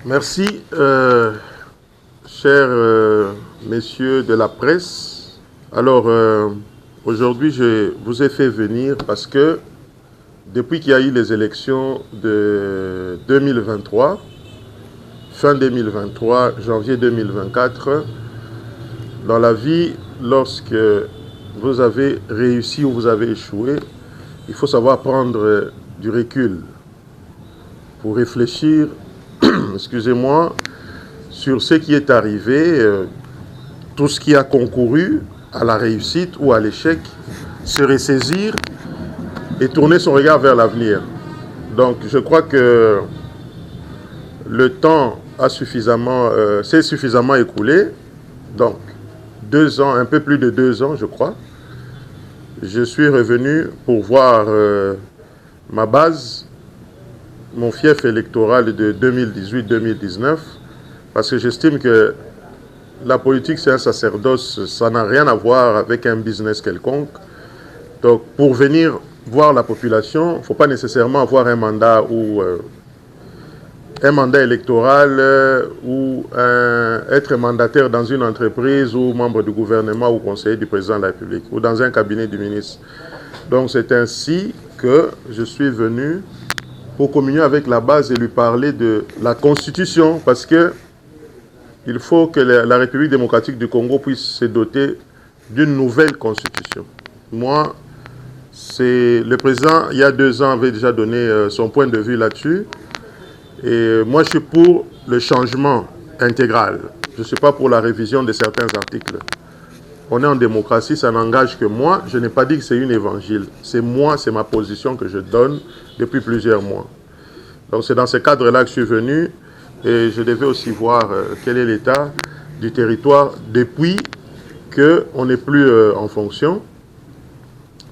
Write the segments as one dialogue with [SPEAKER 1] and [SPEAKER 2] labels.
[SPEAKER 1] Merci, chers messieurs de la presse. Alors, aujourd'hui, je vous ai fait venir parce que depuis qu'il y a eu les élections de 2023, fin 2023, janvier 2024, dans la vie, lorsque vous avez réussi ou vous avez échoué, il faut savoir prendre du recul pour réfléchir, excusez-moi, sur ce qui est arrivé, tout ce qui a concouru à la réussite ou à l'échec, se ressaisir et tourner son regard vers l'avenir. Donc je crois que le temps s'est suffisamment écoulé, donc 2 ans, un peu plus de 2 ans je crois. Je suis revenu pour voir ma base, mon fief électoral de 2018-2019, parce que j'estime que la politique c'est un sacerdoce, ça n'a rien à voir avec un business quelconque. Donc pour venir voir la population, il ne faut pas nécessairement avoir un mandat ou un mandat électoral ou être mandataire dans une entreprise ou membre du gouvernement ou conseiller du président de la République ou dans un cabinet du ministre. Donc c'est ainsi que je suis venu pour communier avec la base et lui parler de la Constitution, parce que il faut que la République démocratique du Congo puisse se doter d'une nouvelle Constitution. Moi, le président, il y a 2 ans, avait déjà donné son point de vue là-dessus. Et moi, je suis pour le changement intégral. Je ne suis pas pour la révision de certains articles. On est en démocratie, ça n'engage que moi. Je n'ai pas dit que c'est une évangile. C'est moi, c'est ma position que je donne depuis plusieurs mois. Donc c'est dans ce cadre-là que je suis venu. Et je devais aussi voir quel est l'état du territoire depuis qu'on n'est plus en fonction.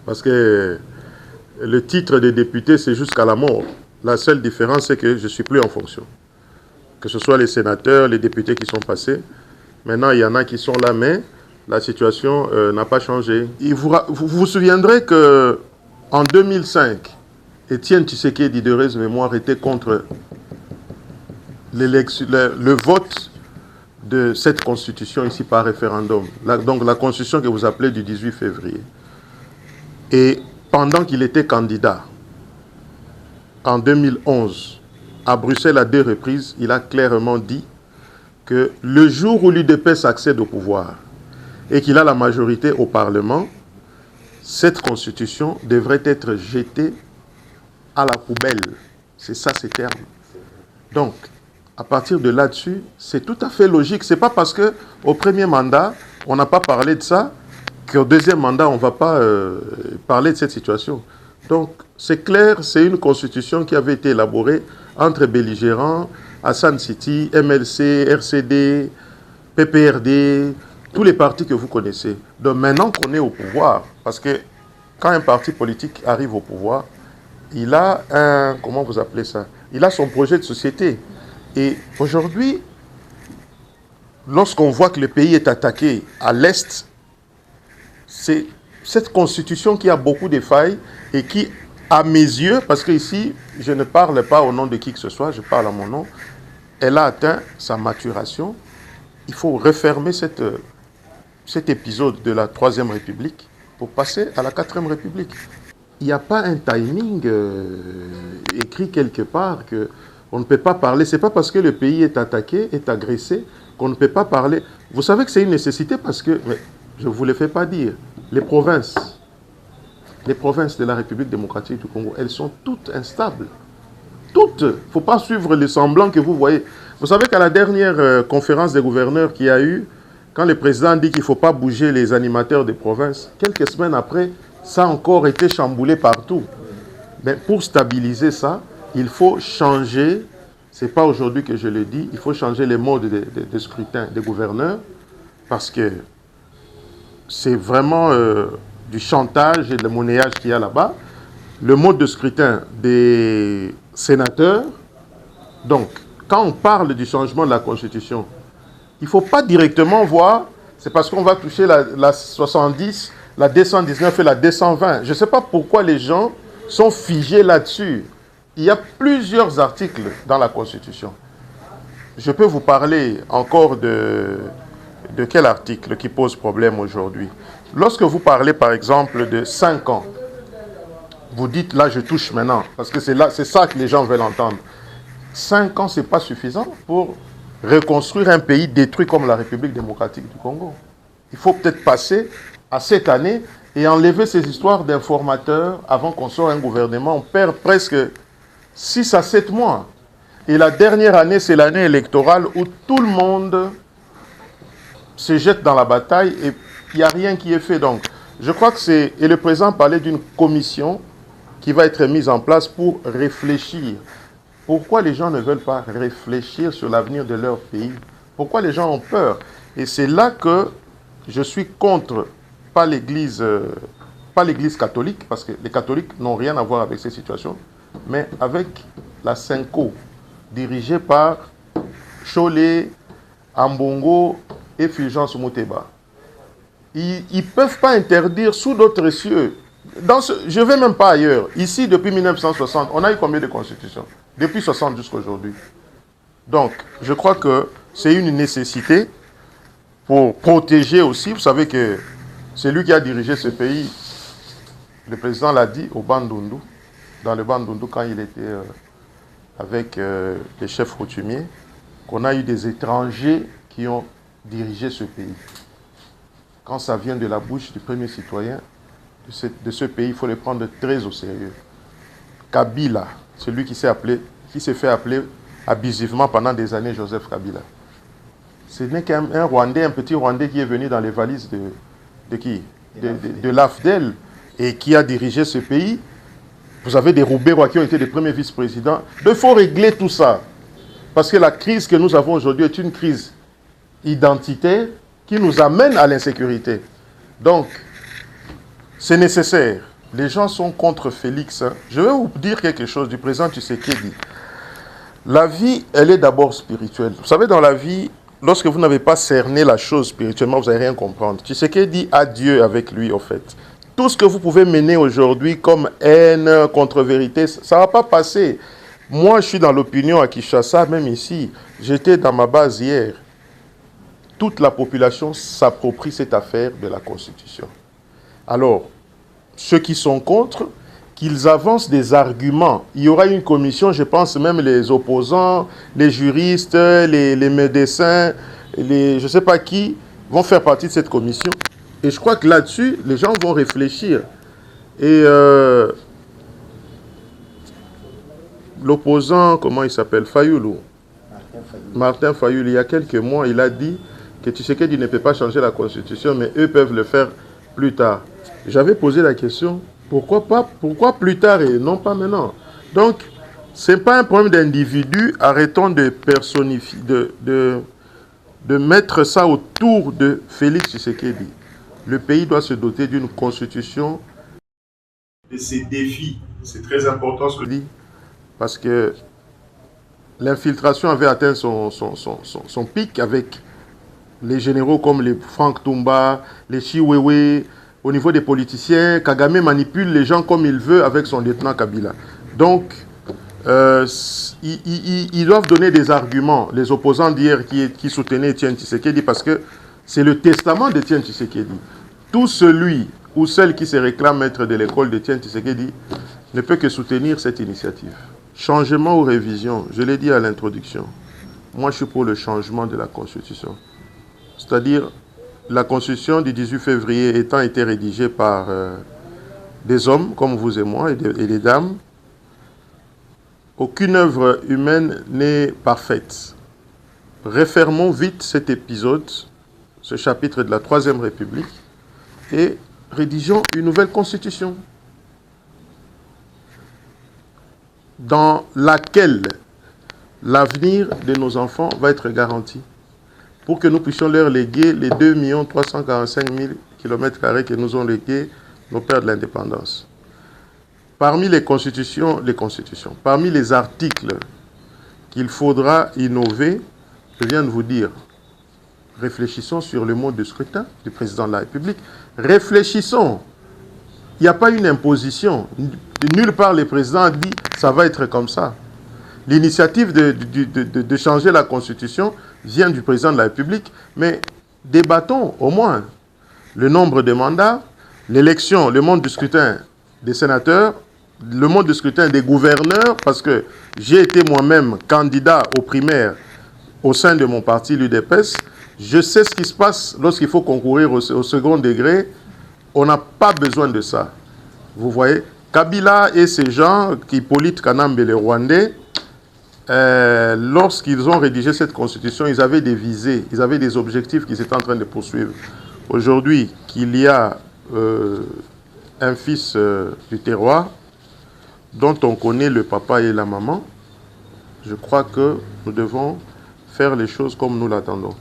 [SPEAKER 1] Parce que le titre de député, c'est jusqu'à la mort. La seule différence, c'est que je ne suis plus en fonction. Que ce soit les sénateurs, les députés qui sont passés. Maintenant, il y en a qui sont là, mais la situation n'a pas changé. Vous vous souviendrez qu'en 2005, Étienne Tshisekedi de Heureuse Mémoire était contre le vote de cette constitution ici par référendum. Donc la constitution que vous appelez du 18 février. Et pendant qu'il était candidat, en 2011, à Bruxelles à 2 reprises, il a clairement dit que le jour où l'UDPS accède au pouvoir et qu'il a la majorité au Parlement, cette constitution devrait être jetée à la poubelle. C'est ça ces termes. Donc, à partir de là-dessus, c'est tout à fait logique. Ce n'est pas parce qu'au premier mandat, on n'a pas parlé de ça, qu'au deuxième mandat, on ne va pas parler de cette situation. Donc, c'est clair, c'est une constitution qui avait été élaborée entre belligérants, Hassan City, MLC, RCD, PPRD, tous les partis que vous connaissez. Donc maintenant qu'on est au pouvoir, parce que quand un parti politique arrive au pouvoir, il a un, comment vous appelez ça? Il a son projet de société. Et aujourd'hui, lorsqu'on voit que le pays est attaqué à l'Est, c'est cette constitution qui a beaucoup de failles et qui, à mes yeux, parce que ici, je ne parle pas au nom de qui que ce soit, je parle à mon nom, elle a atteint sa maturation. Il faut refermer cet épisode de la 3e République pour passer à la 4e République. Il n'y a pas un timing écrit quelque part qu'on ne peut pas parler. Ce n'est pas parce que le pays est attaqué, est agressé, qu'on ne peut pas parler. Vous savez que c'est une nécessité parce que, mais je ne vous le fais pas dire, les provinces de la République démocratique du Congo, elles sont toutes instables. Toutes. Il ne faut pas suivre les semblants que vous voyez. Vous savez qu'à la dernière conférence des gouverneurs qu'il y a eu, quand le président dit qu'il ne faut pas bouger les animateurs des provinces, quelques semaines après, ça a encore été chamboulé partout. Mais pour stabiliser ça, il faut changer, ce n'est pas aujourd'hui que je le dis, il faut changer les modes de scrutin des gouverneurs, parce que c'est vraiment du chantage et de monnayage qu'il y a là-bas. Le mode de scrutin des sénateurs. Donc, quand on parle du changement de la Constitution, il ne faut pas directement voir, c'est parce qu'on va toucher la 70, la 219 et la 220. Je ne sais pas pourquoi les gens sont figés là-dessus. Il y a plusieurs articles dans la Constitution. je peux vous parler encore de quel article qui pose problème aujourd'hui. Lorsque vous parlez par exemple de 5 ans, vous dites là je touche maintenant, parce que c'est ça que les gens veulent entendre. 5 ans, ce n'est pas suffisant pour reconstruire un pays détruit comme la République démocratique du Congo. Il faut peut-être passer à cette année et enlever ces histoires d'informateurs avant qu'on sorte un gouvernement. On perd presque 6 à 7 mois. Et la dernière année, c'est l'année électorale où tout le monde se jette dans la bataille et il n'y a rien qui est fait. Donc, je crois que c'est... Et le président parlait d'une commission qui va être mise en place pour réfléchir. Pourquoi les gens ne veulent pas réfléchir sur l'avenir de leur pays? Pourquoi les gens ont peur? Et c'est là que je suis contre, pas l'Église catholique, parce que les catholiques n'ont rien à voir avec ces situations, mais avec la Senko, dirigée par Cholet, Ambongo et Fulgence Muteba. Ils ne peuvent pas interdire sous d'autres cieux. Je ne vais même pas ailleurs. Ici, depuis 1960, on a eu combien de constitutions? Depuis 60 jusqu'à aujourd'hui. Donc, je crois que c'est une nécessité pour protéger aussi. Vous savez que c'est lui qui a dirigé ce pays. Le président l'a dit au Bandundu, dans le Bandundu, quand il était avec les chefs coutumiers, qu'on a eu des étrangers qui ont dirigé ce pays. Quand ça vient de la bouche du premier citoyen de ce pays, il faut le prendre très au sérieux. Kabila, celui qui s'est fait appeler abusivement pendant des années Joseph Kabila. Ce n'est qu'un Rwandais, un petit Rwandais qui est venu dans les valises de qui? De l'AFDEL et qui a dirigé ce pays. Vous avez des Roubaix qui ont été les premiers vice-présidents. Il faut régler tout ça. Parce que la crise que nous avons aujourd'hui est une crise identitaire qui nous amène à l'insécurité. Donc, c'est nécessaire. Les gens sont contre Félix. Je vais vous dire quelque chose du président Tshisekedi. La vie, elle est d'abord spirituelle. Vous savez, dans la vie, lorsque vous n'avez pas cerné la chose spirituellement, vous n'allez rien comprendre. Tshisekedi a Dieu avec lui, au fait. Tout ce que vous pouvez mener aujourd'hui comme haine, contre-vérité, ça ne va pas passer. Moi, je suis dans l'opinion à Kinshasa, même ici. J'étais dans ma base hier. Toute la population s'approprie cette affaire de la Constitution. Alors, ceux qui sont contre, qu'ils avancent des arguments. Il y aura une commission, je pense même les opposants, les juristes, les médecins, je ne sais pas qui, vont faire partie de cette commission. Et je crois que là-dessus, les gens vont réfléchir. Et l'opposant, comment il s'appelle? Fayoulou. Martin Fayoulou, il y a quelques mois, il a dit que Tshisekedi ne peut pas changer la Constitution, mais eux peuvent le faire plus tard. J'avais posé la question, pourquoi plus tard et non pas maintenant? Donc, ce n'est pas un problème d'individu, arrêtons de personnifier, de mettre ça autour de Félix Tshisekedi. Le pays doit se doter d'une constitution. De ces défis, c'est très important ce que je dis, parce que l'infiltration avait atteint son pic avec les généraux comme les Frank Tumba, les Chiwewe. Au niveau des politiciens, Kagame manipule les gens comme il veut avec son lieutenant Kabila. Donc, ils doivent donner des arguments. Les opposants d'hier qui soutenaient Etienne Tshisekedi, parce que c'est le testament d'Etienne Tshisekedi. Tout celui ou celle qui se réclame maître de l'école d'Etienne Tshisekedi ne peut que soutenir cette initiative. Changement ou révision, je l'ai dit à l'introduction. Moi, je suis pour le changement de la Constitution. C'est-à-dire, la Constitution du 18 février étant été rédigée par des hommes comme vous et moi et des dames, aucune œuvre humaine n'est parfaite. Refermons vite cet épisode, ce chapitre de la Troisième République, et rédigeons une nouvelle Constitution dans laquelle l'avenir de nos enfants va être garanti, pour que nous puissions leur léguer les 2 345 000 km² que nous ont légués nos pères de l'indépendance. Parmi les constitutions, parmi les articles qu'il faudra innover, je viens de vous dire, réfléchissons sur le mode de scrutin du président de la République. Réfléchissons. Il n'y a pas une imposition. Nulle part le président dit ça va être comme ça. L'initiative de changer la Constitution vient du président de la République, mais débattons au moins le nombre de mandats, l'élection, le mode de scrutin des sénateurs, le mode de scrutin des gouverneurs, parce que j'ai été moi-même candidat aux primaires au sein de mon parti, l'UDPS. Je sais ce qui se passe lorsqu'il faut concourir au second degré. On n'a pas besoin de ça. Vous voyez, Kabila et ces gens, Hippolyte Kanambe, les Rwandais, lorsqu'ils ont rédigé cette constitution, ils avaient des visées, ils avaient des objectifs qu'ils étaient en train de poursuivre. Aujourd'hui, qu'il y a un fils du terroir, dont on connaît le papa et la maman, je crois que nous devons faire les choses comme nous l'attendons.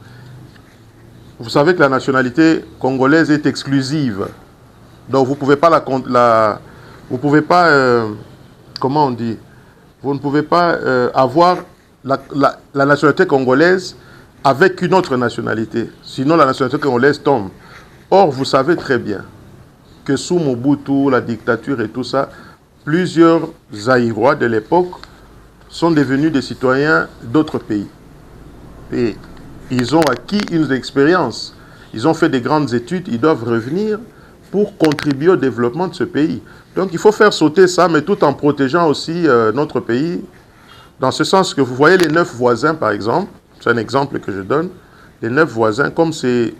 [SPEAKER 1] Vous savez que la nationalité congolaise est exclusive. Donc vous ne pouvez pas comment on dit, vous ne pouvez pas avoir la nationalité congolaise avec une autre nationalité. Sinon la nationalité congolaise tombe. Or, vous savez très bien que sous Mobutu, la dictature et tout ça, plusieurs Zaïrois de l'époque sont devenus des citoyens d'autres pays. Et ils ont acquis une expérience. Ils ont fait des grandes études. Ils doivent revenir pour contribuer au développement de ce pays. Donc il faut faire sauter ça, mais tout en protégeant aussi notre pays. Dans ce sens que vous voyez les 9 voisins, par exemple, c'est un exemple que je donne, les 9 voisins, comme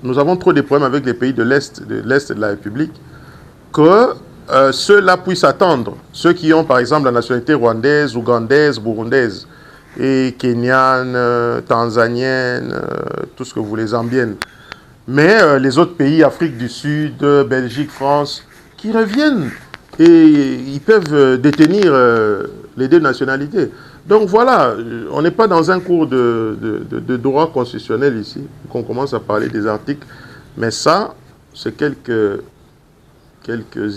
[SPEAKER 1] nous avons trop de problèmes avec les pays de l'Est de la République, que ceux-là puissent attendre. Ceux qui ont, par exemple, la nationalité rwandaise, ougandaise, burundaise, et kenyane, tanzanienne, tout ce que vous voulez, zambienne. Mais les autres pays, Afrique du Sud, Belgique, France, qui reviennent et ils peuvent détenir les 2 nationalités. Donc voilà, on n'est pas dans un cours de droit constitutionnel ici, qu'on commence à parler des articles, mais ça, c'est quelques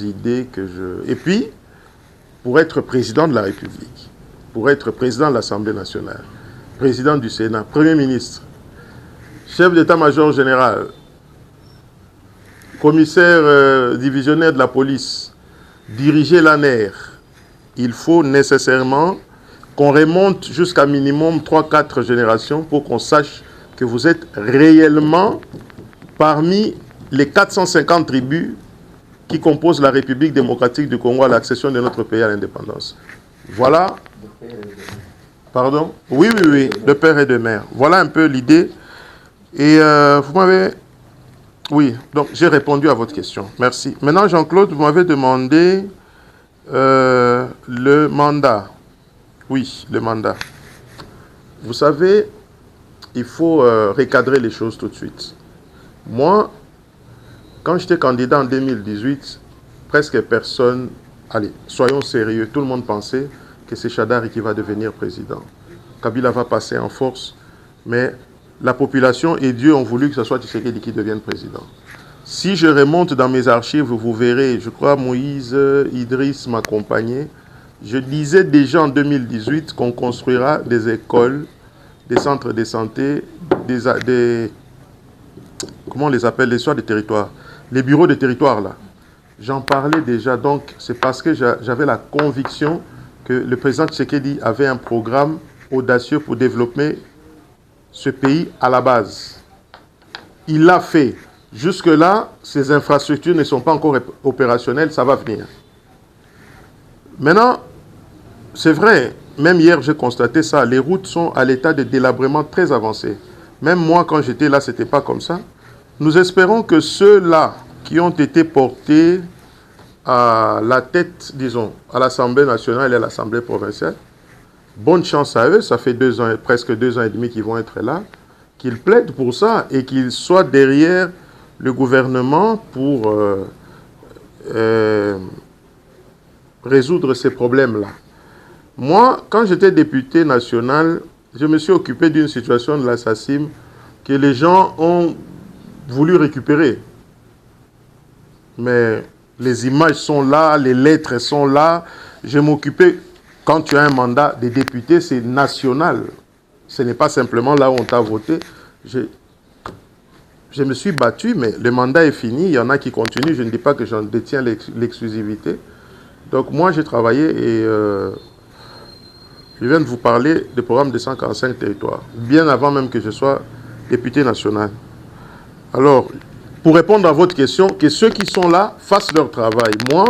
[SPEAKER 1] idées que je... Et puis, pour être président de la République, pour être président de l'Assemblée nationale, président du Sénat, Premier ministre, chef d'état-major général, commissaire divisionnaire de la police, diriger l'ANER, il faut nécessairement qu'on remonte jusqu'à minimum 3-4 générations pour qu'on sache que vous êtes réellement parmi les 450 tribus qui composent la République démocratique du Congo à l'accession de notre pays à l'indépendance. Voilà. Pardon? Oui, de père et de mère. Voilà un peu l'idée. Et vous m'avez... Oui, donc j'ai répondu à votre question. Merci. Maintenant, Jean-Claude, vous m'avez demandé le mandat. Oui, le mandat. Vous savez, il faut recadrer les choses tout de suite. Moi, quand j'étais candidat en 2018, presque personne... Allez, soyons sérieux, tout le monde pensait que c'est Chadari qui va devenir président. Kabila va passer en force, mais la population et Dieu ont voulu que ce soit Tshisekedi qui devienne président. Si je remonte dans mes archives, vous verrez, je crois Moïse, Idriss m'accompagnait. Je disais déjà en 2018 qu'on construira des écoles, des centres de santé, comment on les appelle, les soins de territoire, les bureaux de territoire là. J'en parlais déjà, donc c'est parce que j'avais la conviction que le président Tshisekedi avait un programme audacieux pour développer ce pays à la base. Il l'a fait. Jusque-là, ces infrastructures ne sont pas encore opérationnelles, ça va venir. Maintenant, c'est vrai, même hier j'ai constaté ça, les routes sont à l'état de délabrement très avancé. Même moi, quand j'étais là, ce n'était pas comme ça. Nous espérons que ceux-là qui ont été portés à la tête, disons, à l'Assemblée nationale et à l'Assemblée provinciale, bonne chance à eux, ça fait 2 ans, presque 2 ans et demi qu'ils vont être là, qu'ils plaident pour ça et qu'ils soient derrière le gouvernement pour résoudre ces problèmes-là. Moi, quand j'étais député national, je me suis occupé d'une situation de l'assassin que les gens ont voulu récupérer. Mais les images sont là, les lettres sont là. Je m'occupais, quand tu as un mandat de député, c'est national. Ce n'est pas simplement là où on t'a voté. Je me suis battu, mais le mandat est fini. Il y en a qui continuent. Je ne dis pas que j'en détiens l'exclusivité. Donc moi, j'ai travaillé et Je viens de vous parler du programme des 145 territoires, bien avant même que je sois député national. Alors, pour répondre à votre question, que ceux qui sont là fassent leur travail. Moi,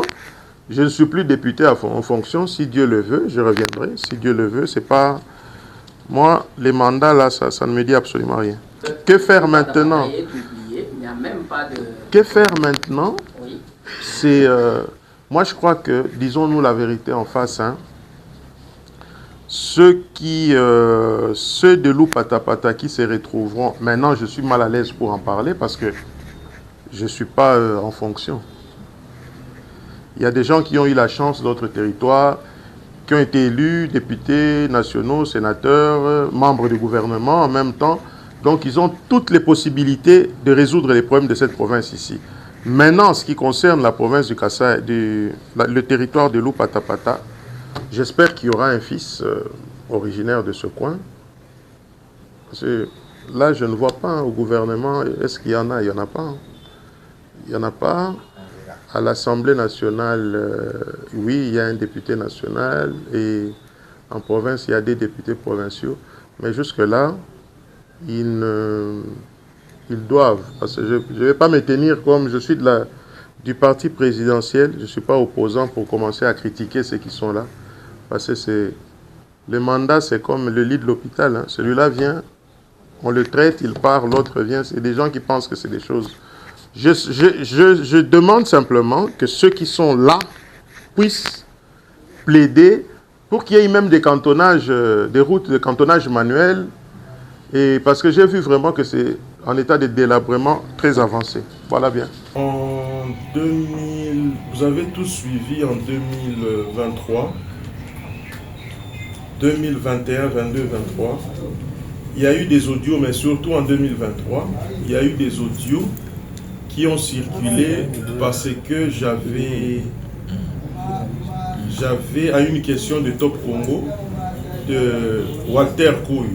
[SPEAKER 1] je ne suis plus député en fonction. Si Dieu le veut, je reviendrai. Si Dieu le veut, c'est pas... Moi, les mandats, là, ça ne me dit absolument rien. Que faire maintenant? Que faire maintenant? C'est... moi, je crois que, disons-nous la vérité en face, hein, ceux de Loupatapata qui se retrouveront... Maintenant, je suis mal à l'aise pour en parler parce que je ne suis pas en fonction. Il y a des gens qui ont eu la chance d'autres territoires, qui ont été élus, députés nationaux, sénateurs, membres du gouvernement en même temps. Donc, ils ont toutes les possibilités de résoudre les problèmes de cette province ici. Maintenant, ce qui concerne la province du Kasaï, le territoire de Loupatapata, j'espère qu'il y aura un fils originaire de ce coin. Parce que là, je ne vois pas au gouvernement, est-ce qu'il y en a? Il n'y en a pas. Il n'y en a pas. À l'Assemblée nationale, oui, il y a un député national et en province, il y a des députés provinciaux. Mais jusque-là, ils doivent, parce que je ne vais pas me tenir comme je suis du parti présidentiel, je ne suis pas opposant pour commencer à critiquer ceux qui sont là. Parce que le mandat, c'est comme le lit de l'hôpital. Hein. Celui-là vient, on le traite, il part, l'autre vient. C'est des gens qui pensent que c'est des choses... Je demande simplement que ceux qui sont là puissent plaider pour qu'il y ait même des cantonnages, des routes de cantonnage manuel. Et parce que j'ai vu vraiment que c'est en état de délabrement très avancé. Voilà bien. En 2000, vous avez tous suivi en 2023, 2021, 22, 23. Il y a eu des audios, mais surtout en 2023, il y a eu des audios qui ont circulé parce que j'avais à une question de Top Congo, de Walter Kouy,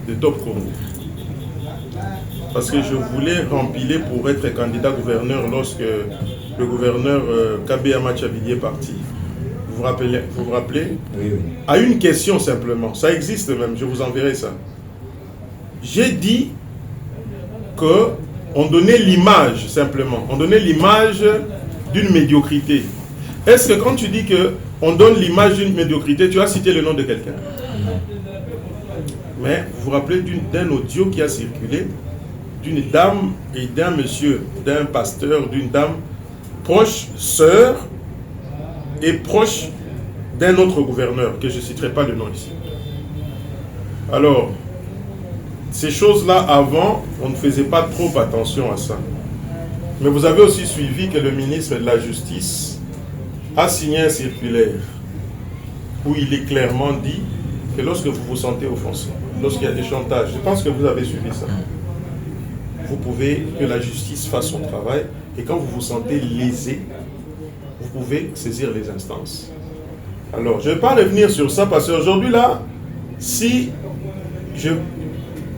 [SPEAKER 1] de Top Congo. Parce que je voulais rempiler pour être candidat gouverneur lorsque le gouverneur Kabea Machabidi est parti. Vous vous rappelez? Oui, oui. À une question simplement, ça existe même, je vous enverrai ça. J'ai dit que on donnait l'image, simplement. On donnait l'image d'une médiocrité. Est-ce que quand tu dis qu'on donne l'image d'une médiocrité, tu as cité le nom de quelqu'un? Mais vous vous rappelez d'un audio qui a circulé, d'une dame et d'un monsieur, d'un pasteur, d'une dame proche, sœur, et proche d'un autre gouverneur, que je ne citerai pas le nom ici. Alors, ces choses-là, avant, on ne faisait pas trop attention à ça. Mais vous avez aussi suivi que le ministre de la Justice a signé un circulaire où il est clairement dit que lorsque vous vous sentez offensé, lorsqu'il y a des chantages, je pense que vous avez suivi ça, vous pouvez que la justice fasse son travail et quand vous vous sentez lésé, vous pouvez saisir les instances. Alors, je ne vais pas revenir sur ça parce qu'aujourd'hui là,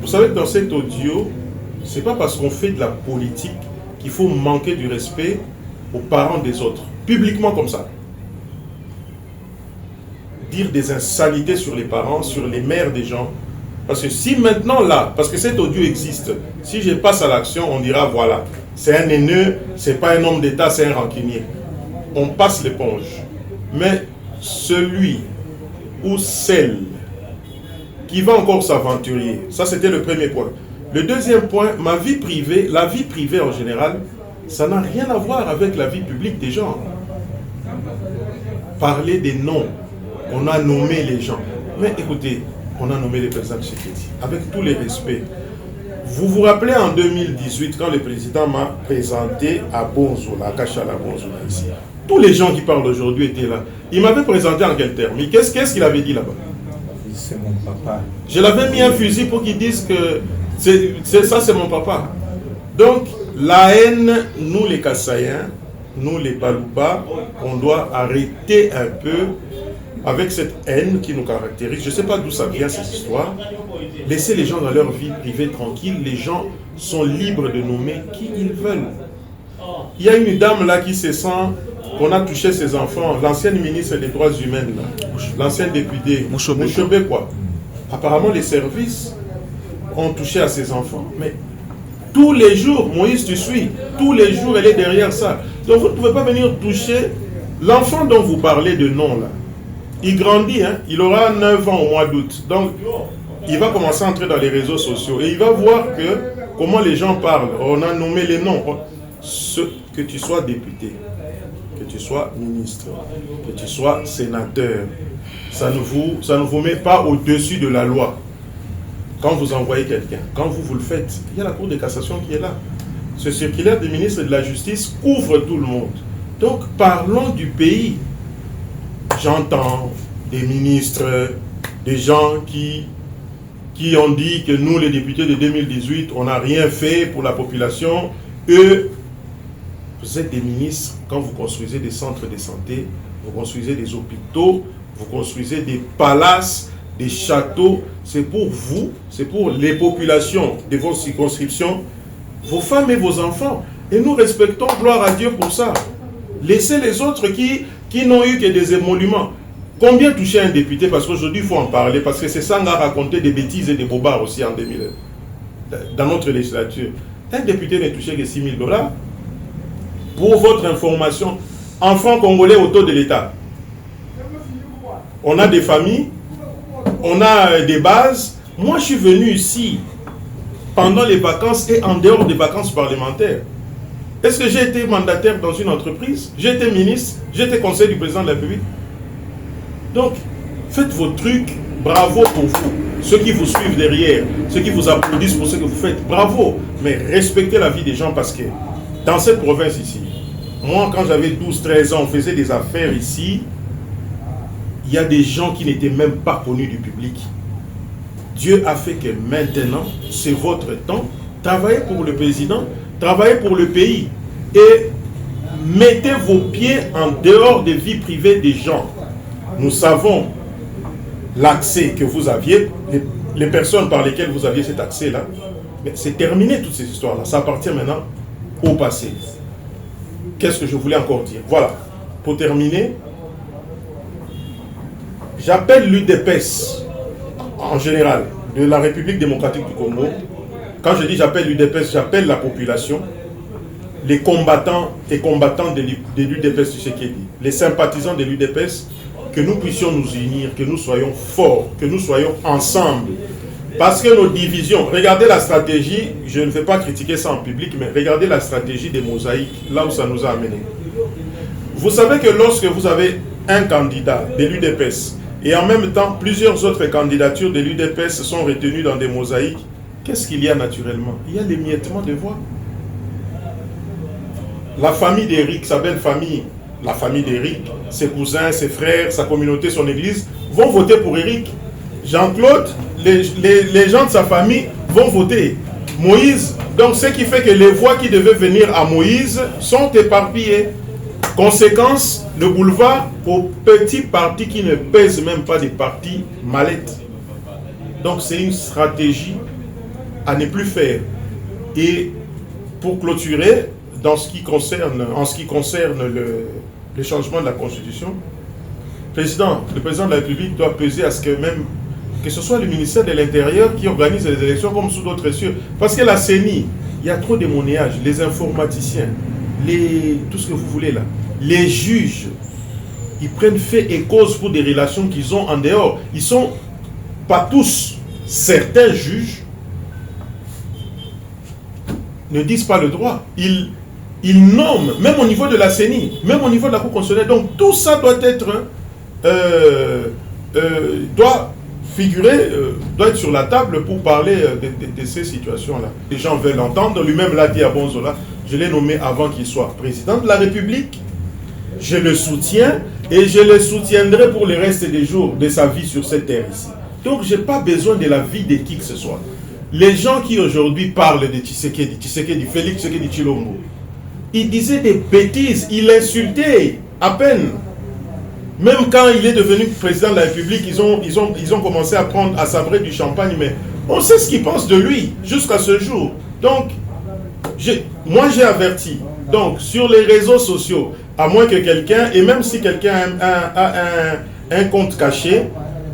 [SPEAKER 1] vous savez que dans cet audio, ce n'est pas parce qu'on fait de la politique qu'il faut manquer du respect aux parents des autres, publiquement comme ça. Dire des insanités sur les parents, sur les mères des gens. Parce que si maintenant là, parce que cet audio existe, si je passe à l'action, on dira voilà, c'est un haineux, c'est pas un homme d'État, c'est un rancunier. On passe l'éponge. Mais celui ou celle qui va encore s'aventurer. Ça, c'était le premier point. Le deuxième point, ma vie privée, la vie privée en général, ça n'a rien à voir avec la vie publique des gens. Parler des noms, on a nommé les gens. Mais écoutez, on a nommé les présidents Tshisekedi, avec tous les respects. Vous vous rappelez en 2018, quand le président m'a présenté à Bonzola, à Kachala Bonzola ici. Tous les gens qui parlent aujourd'hui étaient là. Il m'avait présenté en quel terme? Qu'est-ce qu'il avait dit là-bas? C'est mon papa. Je l'avais mis un fusil pour qu'ils disent que ça c'est mon papa. Donc la haine, nous les Kasaïens, nous les Balouba, on doit arrêter un peu avec cette haine qui nous caractérise. Je ne sais pas d'où ça vient cette histoire. Laissez les gens dans leur vie privée tranquille. Les gens sont libres de nommer qui ils veulent. Il y a une dame là qui se sent qu'on a touché ses enfants, l'ancienne ministre des Droits Humains, l'ancienne députée, Mouchobé, quoi. Apparemment, les services ont touché à ses enfants. Mais tous les jours, Moïse, tu suis, tous les jours, elle est derrière ça. Donc, vous ne pouvez pas venir toucher l'enfant dont vous parlez de nom, là. Il grandit, hein, il aura 9 ans au mois d'août. Donc, il va commencer à entrer dans les réseaux sociaux et il va voir comment les gens parlent. On a nommé les noms. Que tu sois député, que tu sois ministre, que tu sois sénateur, ça ne vous met pas au-dessus de la loi. Quand vous envoyez quelqu'un, quand vous le faites, il y a la Cour de cassation qui est là. Ce circulaire du ministre de la Justice couvre tout le monde. Donc, parlons du pays. J'entends des ministres, des gens qui ont dit que nous, les députés de 2018, on n'a rien fait pour la population. Eux, vous êtes des ministres, quand vous construisez des centres de santé, vous construisez des hôpitaux, vous construisez des palaces, des châteaux, c'est pour vous, c'est pour les populations de vos circonscriptions, vos femmes et vos enfants. Et nous respectons, gloire à Dieu pour ça. Laissez les autres qui n'ont eu que des émoluments. Combien toucher un député? Parce qu'aujourd'hui, il faut en parler, parce que c'est ça qu'on a raconté des bêtises et des bobards aussi en 2000, dans notre législature. Un député n'est touché que 6 000 $. Pour votre information, en francs congolais au taux de l'État, on a des familles, on a des bases. Moi, je suis venu ici pendant les vacances et en dehors des vacances parlementaires. Est-ce que j'ai été mandataire dans une entreprise? J'ai été ministre, j'ai été conseiller du président de la République. Donc, faites vos trucs, bravo pour vous. Ceux qui vous suivent derrière, ceux qui vous applaudissent pour ce que vous faites, bravo. Mais respectez la vie des gens parce que dans cette province ici, moi quand j'avais 12-13 ans, on faisait des affaires ici, il y a des gens qui n'étaient même pas connus du public. Dieu a fait que maintenant, c'est votre temps, travaillez pour le président, travaillez pour le pays et mettez vos pieds en dehors des vies privées des gens. Nous savons l'accès que vous aviez, les personnes par lesquelles vous aviez cet accès-là, mais c'est terminé toutes ces histoires-là. Ça appartient maintenant au passé. Qu'est-ce que je voulais encore dire? Voilà, pour terminer, j'appelle l'UDPS, en général, de la République démocratique du Congo. Quand je dis j'appelle l'UDPS, j'appelle la population, les combattants et combattantes de l'UDPS Tshisekedi, les sympathisants de l'UDPS, que nous puissions nous unir, que nous soyons forts, que nous soyons ensemble. Parce que nos divisions, regardez la stratégie, je ne vais pas critiquer ça en public, mais regardez la stratégie des mosaïques, là où ça nous a amené. Vous savez que lorsque vous avez un candidat de l'UDPS, et en même temps plusieurs autres candidatures de l'UDPS sont retenues dans des mosaïques, qu'est-ce qu'il y a naturellement? Il y a l'émiettement de voix. La famille d'Éric, sa belle famille, la famille d'Éric, ses cousins, ses frères, sa communauté, son église, vont voter pour Éric. Jean-Claude, les gens de sa famille vont voter. Moïse, donc ce qui fait que les voix qui devaient venir à Moïse sont éparpillées. Conséquence, le boulevard aux petits partis qui ne pèsent même pas des partis mallettes. Donc c'est une stratégie à ne plus faire. Et pour clôturer, en ce qui concerne le changement de la Constitution, le président de la République doit peser à ce que ce soit le ministère de l'Intérieur qui organise les élections comme sous d'autres cieux. Parce que la CENI, il y a trop de monnayage, les informaticiens, tout ce que vous voulez là, les juges, ils prennent fait et cause pour des relations qu'ils ont en dehors. Ils sont pas tous, certains juges ne disent pas le droit. Ils nomment, même au niveau de la CENI, même au niveau de la Cour constitutionnelle. Donc tout ça doit être, doit figurer, doit être sur la table pour parler de ces situations-là. Les gens veulent l'entendre. Lui-même l'a dit à Bonzola, je l'ai nommé avant qu'il soit président de la République. Je le soutiens et je le soutiendrai pour le reste des jours de sa vie sur cette terre ici. Donc je n'ai pas besoin de la vie de qui que ce soit. Les gens qui aujourd'hui parlent de Tshisekedi, Félix Tshisekedi Tshilombo, il disait des bêtises, il insultait à peine. Même quand il est devenu président de la République, ils ont commencé à sabrer du champagne, mais on sait ce qu'ils pensent de lui jusqu'à ce jour. Donc, moi j'ai averti. Donc, sur les réseaux sociaux, à moins que quelqu'un, et même si quelqu'un a un compte caché,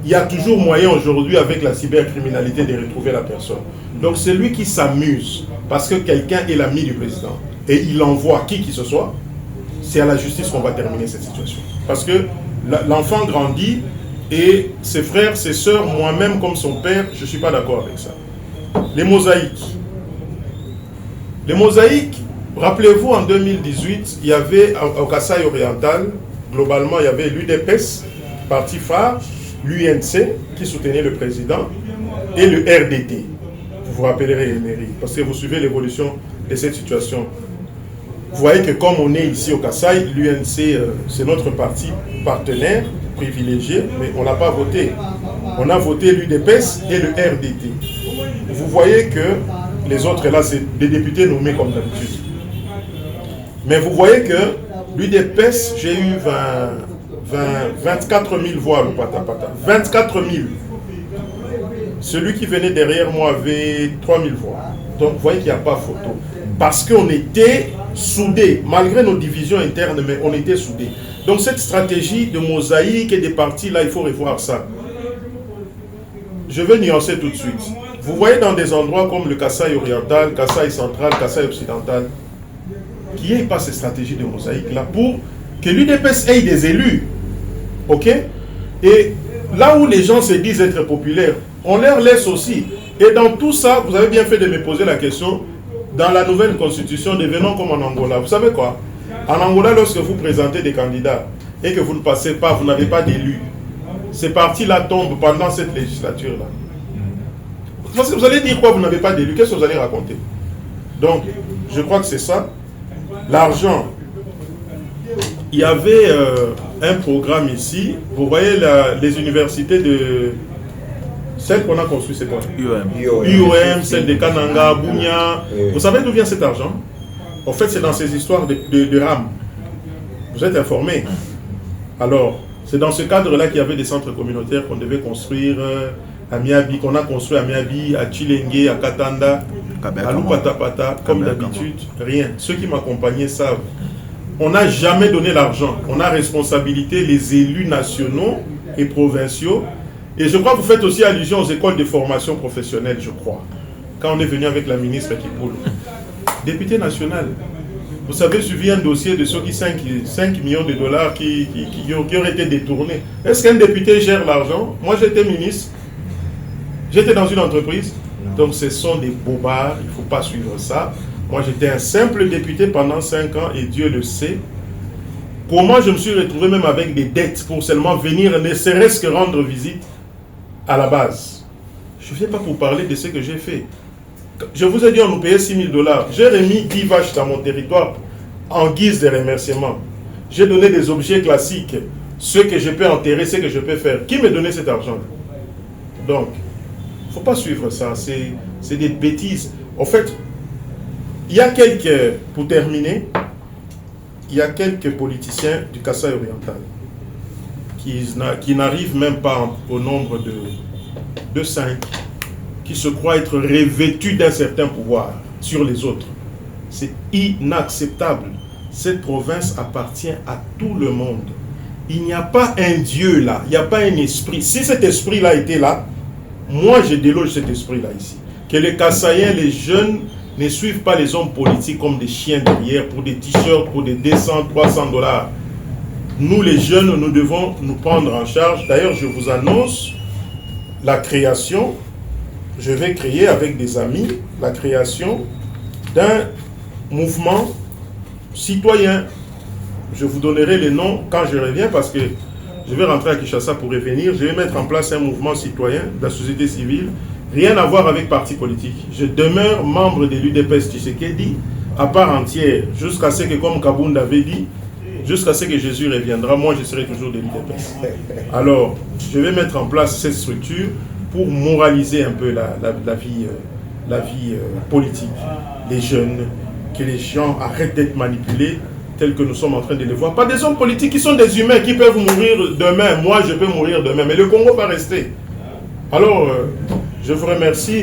[SPEAKER 1] il y a toujours moyen aujourd'hui avec la cybercriminalité de retrouver la personne. Donc c'est lui qui s'amuse parce que quelqu'un est l'ami du président et il envoie qui que ce soit. C'est à la justice qu'on va terminer cette situation. Parce que l'enfant grandit et ses frères, ses sœurs, moi-même comme son père, je ne suis pas d'accord avec ça. Les mosaïques. Les mosaïques, rappelez-vous, en 2018, il y avait au Kasaï oriental, globalement, il y avait l'UDPS, parti phare, l'UNC, qui soutenait le président, et le RDT. Vous vous rappellerez, Emery, parce que vous suivez l'évolution de cette situation. Vous voyez que comme on est ici au Kasaï, l'UNC, c'est notre parti partenaire, privilégié, mais on n'a pas voté. On a voté l'UDPS et le RDT. Vous voyez que les autres, là, c'est des députés nommés comme d'habitude. Mais vous voyez que l'UDPS, j'ai eu 24 000 voix au Patapata. 24 000. Celui qui venait derrière moi avait 3 000 voix. Donc vous voyez qu'il n'y a pas photo. Parce qu'on était soudés, malgré nos divisions internes, mais on était soudés. Donc cette stratégie de mosaïque et des partis, là, il faut revoir ça. Je vais nuancer tout de suite. Vous voyez dans des endroits comme le Kasaï oriental, Kasaï central, Kasaï occidental, qu'il n'y ait pas ces stratégies de mosaïque là pour que l'UDPS ait des élus. Ok? Et là où les gens se disent être populaires, on leur laisse aussi. Et dans tout ça, vous avez bien fait de me poser la question, dans la nouvelle constitution, devenons comme en Angola. Vous savez quoi? En Angola, lorsque vous présentez des candidats et que vous ne passez pas, vous n'avez pas d'élus, ces partis-là tombent pendant cette législature-là. Parce que vous allez dire quoi? Vous n'avez pas d'élus. Qu'est-ce que vous allez raconter? Donc, je crois que c'est ça. L'argent. Il y avait un programme ici. Vous voyez les universités de... Celle qu'on a construite, c'est quoi? UOM, celle de Kananga, Bunia. Vous savez d'où vient cet argent? En fait, c'est dans ces histoires de RAM. Vous êtes informés. Alors, c'est dans ce cadre-là qu'il y avait des centres communautaires qu'on devait construire à Miabi, qu'on a construit à Miabi, à Chilenge, à Katanda, à Lupatapata, comme d'habitude, rien. Ceux qui m'accompagnaient savent. On n'a jamais donné l'argent. On a responsabilité les élus nationaux et provinciaux. Et je crois que vous faites aussi allusion aux écoles de formation professionnelle, je crois. Quand on est venu avec la ministre Kipoul. Député national. Vous avez suivi un dossier de ceux qui 5 millions de dollars qui auraient été détournés. Est-ce qu'un député gère l'argent? Moi, j'étais ministre. J'étais dans une entreprise. Donc, ce sont des bobards. Il ne faut pas suivre ça. Moi, j'étais un simple député pendant 5 ans et Dieu le sait. Comment je me suis retrouvé même avec des dettes pour seulement venir, ne serait-ce que rendre visite à la base. Je ne viens pas pour parler de ce que j'ai fait. Je vous ai dit, on nous payait 6 000 dollars. J'ai remis 10 vaches dans mon territoire en guise de remerciement. J'ai donné des objets classiques, ceux que je peux enterrer, ceux que je peux faire. Qui me donnait cet argent? Donc, il ne faut pas suivre ça. C'est des bêtises. En fait, il y a quelques, pour terminer, il y a quelques politiciens du Kasaï oriental qui n'arrivent même pas au nombre de 5, qui se croient être revêtus d'un certain pouvoir sur les autres. C'est inacceptable. Cette province appartient à tout le monde. Il n'y a pas un Dieu là, il n'y a pas un esprit. Si cet esprit-là était là, moi je déloge cet esprit-là ici. Que les Kasaïens, les jeunes, ne suivent pas les hommes politiques comme des chiens derrière pour des t-shirts, pour des 200, 300 dollars. Nous les jeunes, nous devons nous prendre en charge. D'ailleurs, je vous annonce la création, je vais créer avec des amis, la création d'un mouvement citoyen. Je vous donnerai les noms quand je reviens parce que je vais rentrer à Kinshasa pour revenir. Je vais mettre en place un mouvement citoyen de la société civile. Rien à voir avec parti politique. Je demeure membre de l'UDPS Tshisekedi à part entière jusqu'à ce que, comme Kabound avait dit, jusqu'à ce que Jésus reviendra, moi je serai toujours de l'UDPS. Alors, je vais mettre en place cette structure pour moraliser un peu la vie politique des jeunes, que les gens arrêtent d'être manipulés tels que nous sommes en train de les voir. Pas des hommes politiques qui sont des humains qui peuvent mourir demain. Moi, je peux mourir demain, mais le Congo va rester. Alors, je vous remercie.